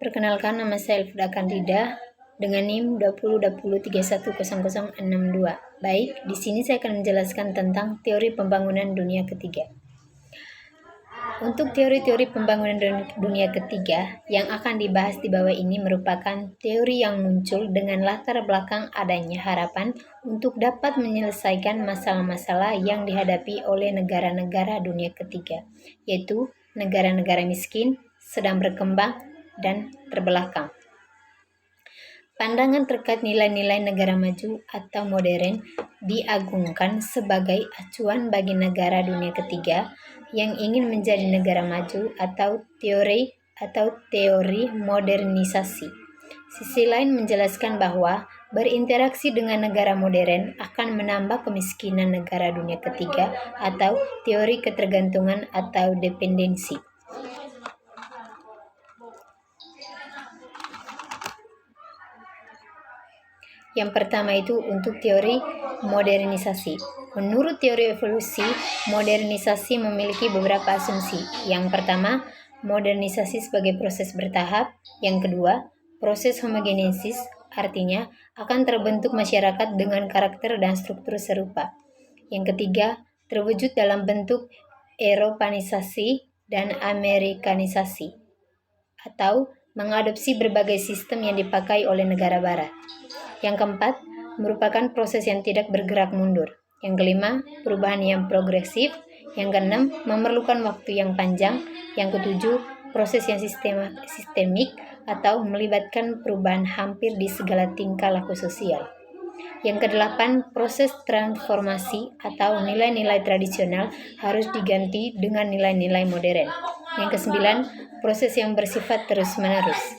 Perkenalkan, nama saya Elfda Candida dengan NIM 2020310062. Baik, di sini saya akan menjelaskan tentang teori pembangunan dunia ketiga. Untuk teori-teori pembangunan dunia ketiga yang akan dibahas di bawah ini merupakan teori yang muncul dengan latar belakang adanya harapan untuk dapat menyelesaikan masalah-masalah yang dihadapi oleh negara-negara dunia ketiga, yaitu negara-negara miskin, sedang berkembang, dan terbelakang. Pandangan terkait nilai-nilai negara maju atau modern diagungkan sebagai acuan bagi negara dunia ketiga yang ingin menjadi negara maju atau teori modernisasi. Sisi lain menjelaskan bahwa berinteraksi dengan negara modern akan menambah kemiskinan negara dunia ketiga atau teori ketergantungan atau dependensi. Yang pertama itu untuk teori modernisasi. Menurut teori evolusi, modernisasi memiliki beberapa asumsi. Yang pertama, modernisasi sebagai proses bertahap. Yang kedua, proses homogenesis, artinya akan terbentuk masyarakat dengan karakter dan struktur serupa. Yang ketiga, terwujud dalam bentuk Eropanisasi dan Amerikanisasi, atau mengadopsi berbagai sistem yang dipakai oleh negara barat. Yang keempat, merupakan proses yang tidak bergerak mundur. Yang kelima, perubahan yang progresif. Yang keenam, memerlukan waktu yang panjang. Yang ketujuh, proses yang sistemik atau melibatkan perubahan hampir di segala tingkah laku sosial. Yang kedelapan, proses transformasi atau nilai-nilai tradisional harus diganti dengan nilai-nilai modern. Yang kesembilan, proses yang bersifat terus-menerus.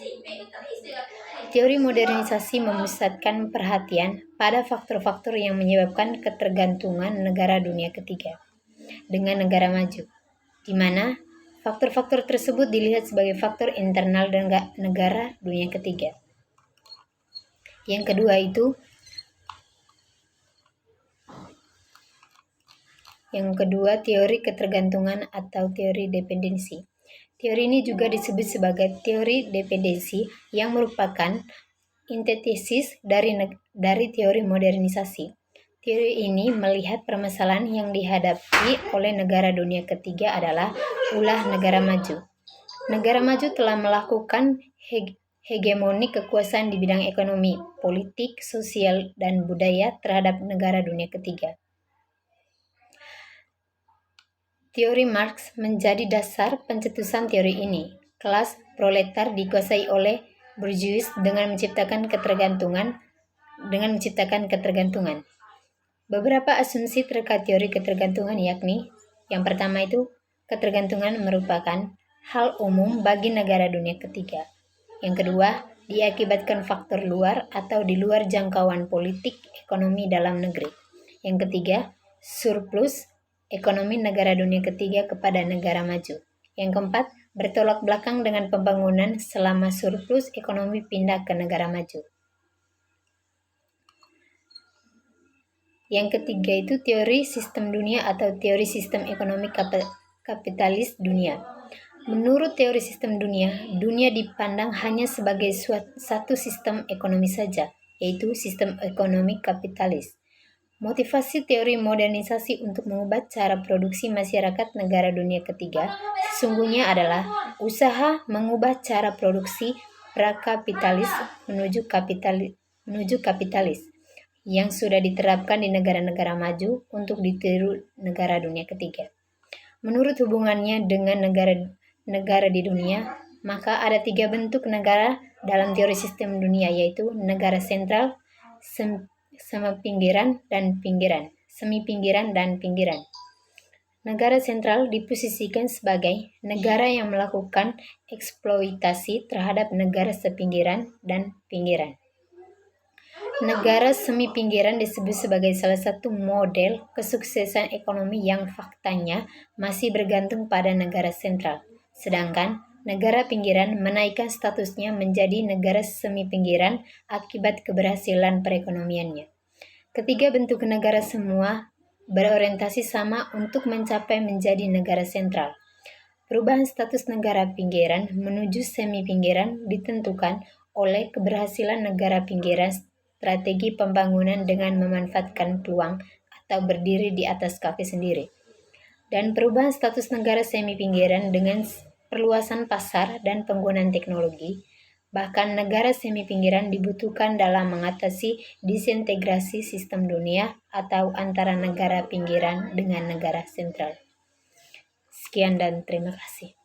Teori modernisasi memusatkan perhatian pada faktor-faktor yang menyebabkan ketergantungan negara dunia ketiga dengan negara maju, di mana faktor-faktor tersebut dilihat sebagai faktor internal negara dunia ketiga. Yang kedua itu, teori ketergantungan atau teori dependensi. Teori ini juga disebut sebagai teori dependensi yang merupakan antithesis dari teori modernisasi. Teori ini melihat permasalahan yang dihadapi oleh negara dunia ketiga adalah ulah negara maju. Negara maju telah melakukan hegemoni kekuasaan di bidang ekonomi, politik, sosial, dan budaya terhadap negara dunia ketiga. Teori Marx menjadi dasar pencetusan teori ini. Kelas proletar dikuasai oleh bourgeois dengan menciptakan ketergantungan. Beberapa asumsi terkait teori ketergantungan yakni, yang pertama itu, ketergantungan merupakan hal umum bagi negara dunia ketiga. Yang kedua, diakibatkan faktor luar atau di luar jangkauan politik ekonomi dalam negeri. Yang ketiga, surplus ekonomi negara dunia ketiga kepada negara maju. Yang keempat, bertolak belakang dengan pembangunan selama surplus ekonomi pindah ke negara maju. Yang ketiga itu teori sistem dunia atau teori sistem ekonomi kapitalis dunia. Menurut teori sistem dunia, dunia dipandang hanya sebagai satu sistem ekonomi saja, yaitu sistem ekonomi kapitalis. Motivasi teori modernisasi untuk mengubah cara produksi masyarakat negara dunia ketiga sesungguhnya adalah usaha mengubah cara produksi prakapitalis menuju kapitalis yang sudah diterapkan di negara-negara maju untuk ditiru negara dunia ketiga. Menurut hubungannya dengan negara di dunia, maka ada 3 bentuk negara dalam teori sistem dunia, yaitu negara sentral, semipinggiran, dan pinggiran. Negara sentral diposisikan sebagai negara yang melakukan eksploitasi terhadap negara sepinggiran dan pinggiran. Negara semi-pinggiran disebut sebagai salah satu model kesuksesan ekonomi yang faktanya masih bergantung pada negara sentral, sedangkan negara pinggiran menaikkan statusnya menjadi negara semi-pinggiran akibat keberhasilan perekonomiannya. Ketiga bentuk negara semua berorientasi sama untuk mencapai menjadi negara sentral. Perubahan status negara pinggiran menuju semi-pinggiran ditentukan oleh keberhasilan negara pinggiran strategi pembangunan dengan memanfaatkan peluang atau berdiri di atas kaki sendiri. Dan perubahan status negara semi-pinggiran dengan perluasan pasar dan penggunaan teknologi. Bahkan negara semi-pinggiran dibutuhkan dalam mengatasi disintegrasi sistem dunia atau antara negara pinggiran dengan negara sentral. Sekian dan terima kasih.